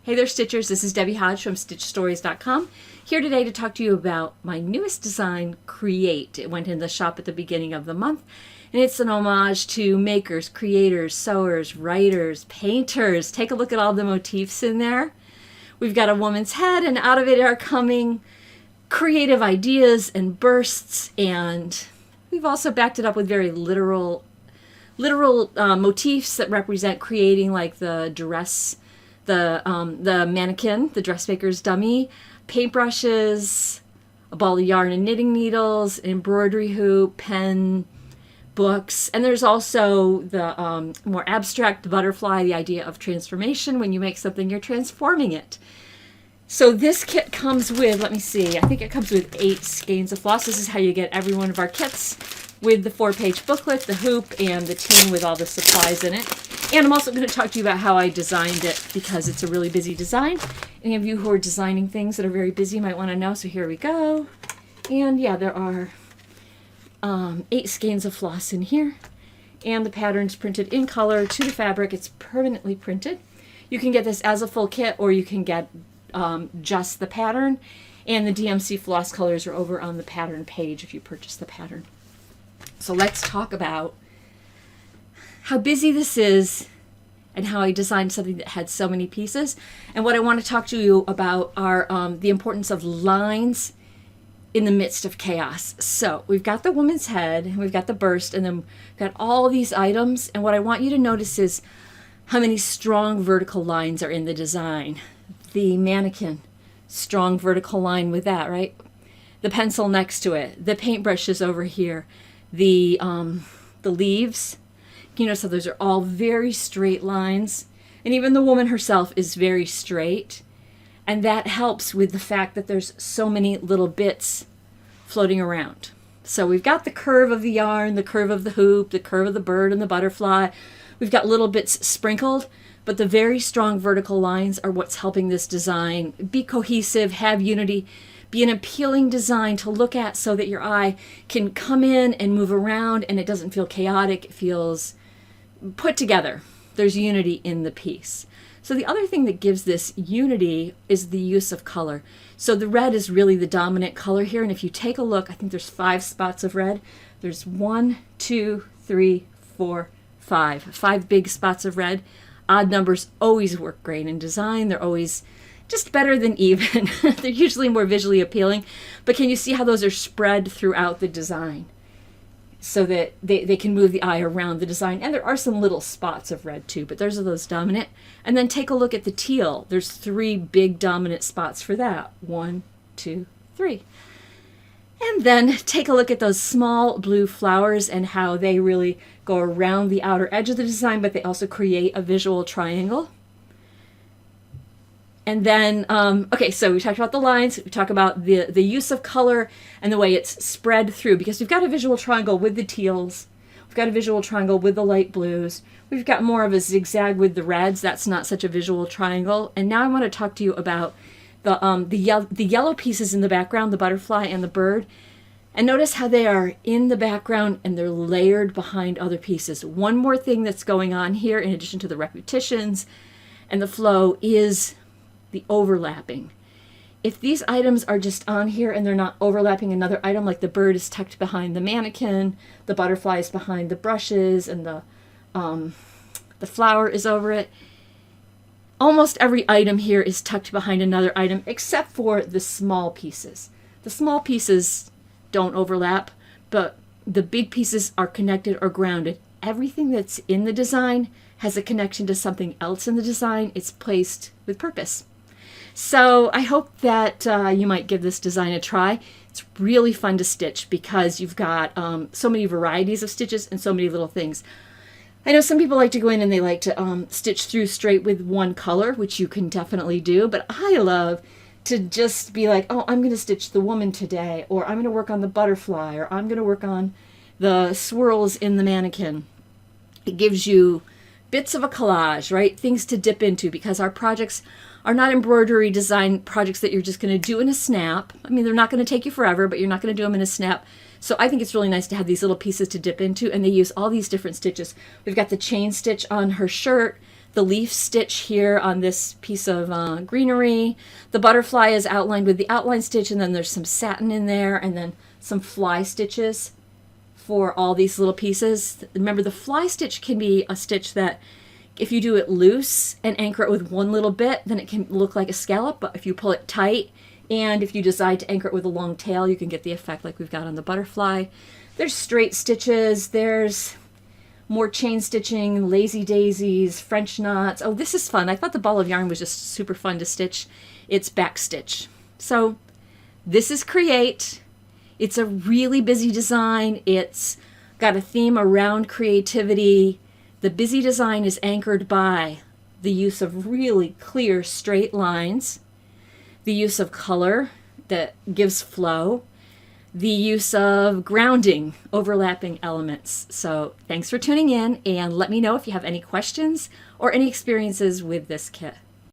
Hey there, Stitchers. This is Debbie Hodge from StitchStories.com. Here today to talk to you about my newest design, Create. It went in the shop at the beginning of the month, and it's an homage to makers, creators, sewers, writers, painters. Take a look at all the motifs in there. We've got a woman's head, and out of it are coming creative ideas and bursts, and we've also backed it up with very literal motifs that represent creating, like the dress, the mannequin, the dressmaker's dummy, paintbrushes, a ball of yarn and knitting needles, an embroidery hoop, pen, books, and there's also the more abstract butterfly, the idea of transformation. When you make something, you're transforming it. So this kit comes with, let me see, I think it comes with 8 skeins of floss. This is how you get every one of our kits, with the 4-page booklet, the hoop, and the tin with all the supplies in it. And I'm also going to talk to you about how I designed it, because it's a really busy design. Any of you who are designing things that are very busy might want to know, so here we go. And yeah, there are 8 skeins of floss in here, and the pattern's printed in color to the fabric. It's permanently printed. You can get this as a full kit, or you can get just the pattern, and the DMC floss colors are over on the pattern page if you purchase the pattern. So let's talk about how busy this is and how I designed something that had so many pieces. And what I want to talk to you about are the importance of lines in the midst of chaos. So we've got the woman's head, we've got the burst, and then we've got all these items. And what I want you to notice is how many strong vertical lines are in the design. The mannequin, strong vertical line with that, right? The pencil next to it, the paintbrushes over here, the leaves. You notice how those are all very straight lines, and even the woman herself is very straight, and that helps with the fact that there's so many little bits floating around. So we've got the curve of the yarn, the curve of the hoop, the curve of the bird and the butterfly. We've got little bits sprinkled, but the very strong vertical lines are what's helping this design be cohesive, have unity, be an appealing design to look at so that your eye can come in and move around and it doesn't feel chaotic. It feels put together. There's unity in the piece. So the other thing that gives this unity is the use of color. So the red is really the dominant color here, and if you take a look, I think there's 5 spots of red. There's 1, 2, 3, 4, 5. 5 big spots of red. Odd numbers always work great in design. They're always just better than even. They're usually more visually appealing. But can you see how those are spread throughout the design so that they can move the eye around the design? And there are some little spots of red too, but those are those dominant. And then take a look at the teal. There's 3 big dominant spots for that. 1, 2, 3. And then take a look at those small blue flowers and how they really go around the outer edge of the design, but they also create a visual triangle. And then, okay, so we talked about the lines, we talk about the use of color and the way it's spread through, because we've got a visual triangle with the teals, we've got a visual triangle with the light blues, we've got more of a zigzag with the reds. That's not such a visual triangle. And now I want to talk to you about the yellow pieces in the background, the butterfly and the bird. And notice how they are in the background and they're layered behind other pieces. One more thing that's going on here, in addition to the repetitions and the flow, is the overlapping. If these items are just on here and they're not overlapping another item, like the bird is tucked behind the mannequin, the butterfly is behind the brushes, and the flower is over it, almost every item here is tucked behind another item except for the small pieces. The small pieces don't overlap, but the big pieces are connected or grounded. Everything that's in the design has a connection to something else in the design. It's placed with purpose. So I hope that you might give this design a try. It's really fun to stitch because you've got so many varieties of stitches and so many little things. I know some people like to go in and they like to stitch through straight with one color, which you can definitely do, but I love to just be like, oh, I'm going to stitch the woman today, or I'm going to work on the butterfly, or I'm going to work on the swirls in the mannequin. It gives you bits of a collage, right? Things to dip into, because our projects are not embroidery design projects that you're just going to do in a snap. I mean, they're not going to take you forever, but you're not going to do them in a snap. So I think it's really nice to have these little pieces to dip into, and they use all these different stitches. We've got the chain stitch on her shirt, the leaf stitch here on this piece of greenery. The butterfly is outlined with the outline stitch, and then there's some satin in there, and then some fly stitches for all these little pieces. Remember, the fly stitch can be a stitch that if you do it loose and anchor it with one little bit, then it can look like a scallop, but if you pull it tight and if you decide to anchor it with a long tail, you can get the effect like we've got on the butterfly. There's straight stitches, there's more chain stitching, lazy daisies, French knots. Oh, this is fun. I thought the ball of yarn was just super fun to stitch. It's back stitch. So this is Create. It's a really busy design. It's got a theme around creativity. The busy design is anchored by the use of really clear straight lines, the use of color that gives flow, the use of grounding, overlapping elements. So thanks for tuning in, and let me know if you have any questions or any experiences with this kit.